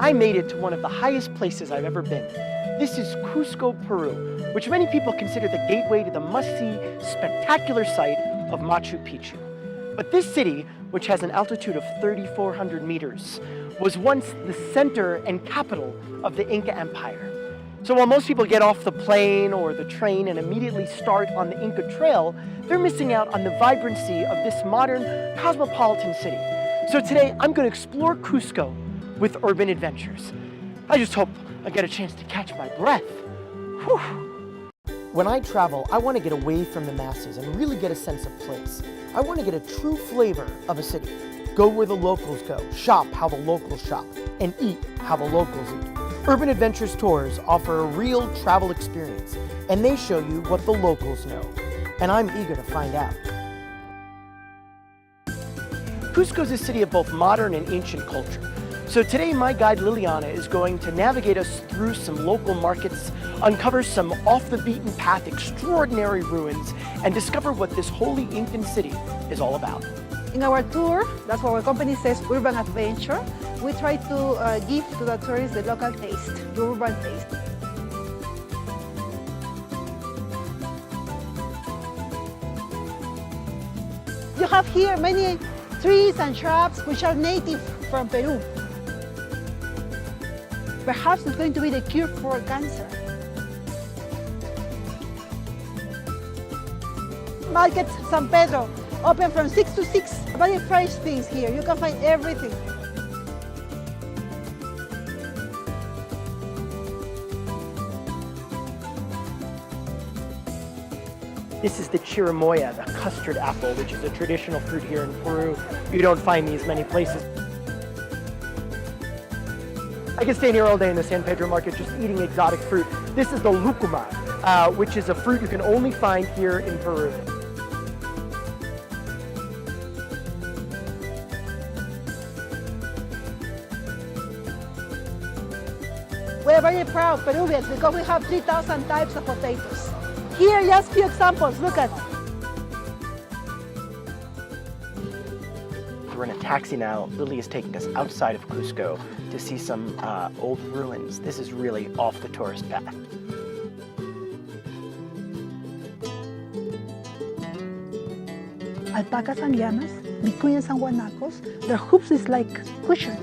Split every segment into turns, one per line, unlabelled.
I made it to one of the highest places I've ever been. This is Cusco, Peru, which many people consider the gateway to the must-see, spectacular site of Machu Picchu. But this city, which has an altitude of 3,400 meters, was once the center and capital of the Inca Empire. So while most people get off the plane or the train and immediately start on the Inca Trail, they're missing out on the vibrancy of this modern cosmopolitan city. So today I'm going to explore Cusco with urban adventures. I just hope I get a chance to catch my breath. Whew. When I travel, I want to get away from the masses and really get a sense of place. I want to get a true flavor of a city. Go where the locals go, shop how the locals shop, and eat how the locals eat. Urban Adventures Tours offer a real travel experience, and they show you what the locals know. And I'm eager to find out. Cusco is a city of both modern and ancient culture. So today my guide Liliana is going to navigate us through some local markets, uncover some off-the-beaten-path extraordinary ruins, and discover what this holy Incan city is all about.
In our tour, that's what our company says, Urban Adventure, we try to give to the tourists the local taste, the urban taste. You have here many trees and shrubs which are native from Peru. Perhaps it's going to be the cure for cancer. Market San Pedro, open from 6 to 6. Very fresh things here. You can find everything.
This is the chirimoya, the custard apple, which is a traditional fruit here in Peru. You don't find these many places. I can stay here all day in the San Pedro market just eating exotic fruit. This is the lucuma, which is a fruit you can only find here in Peru.
We're very proud Peruvians because we have 3,000 types of potatoes. Here, just a few examples, look at.
We're in a taxi now. Lily is taking us outside of Cusco to see some old ruins. This is really off the tourist path.
Alpacas and llamas, vicuñas and guanacos, their hooves is like cushion.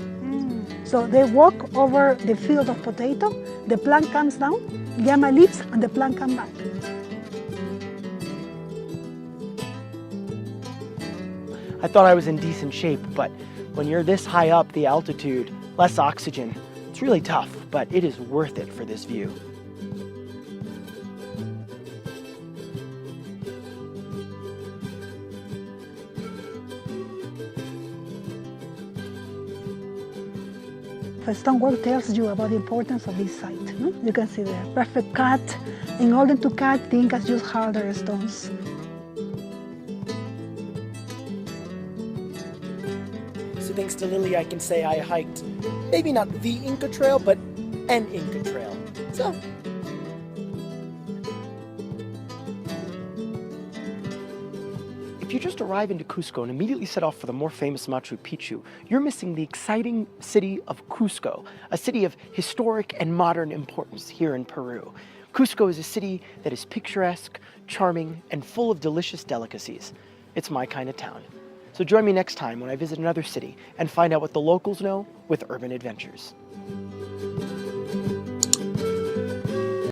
So they walk over the field of potato, the plant comes down, llama leaves, and the plant comes back.
I thought I was in decent shape, but when you're this high up, the altitude, less oxygen, it's really tough, but it is worth it for this view.
The stonework tells you about the importance of this site. No? You can see the perfect cut. In order to cut, the Incas used harder stones.
So thanks to Lily, I can say I hiked, maybe not the Inca Trail, but an Inca Trail. So, if you just arrive into Cusco and immediately set off for the more famous Machu Picchu, you're missing the exciting city of Cusco, a city of historic and modern importance here in Peru. Cusco is a city that is picturesque, charming, and full of delicious delicacies. It's my kind of town. So join me next time when I visit another city and find out what the locals know with Urban Adventures.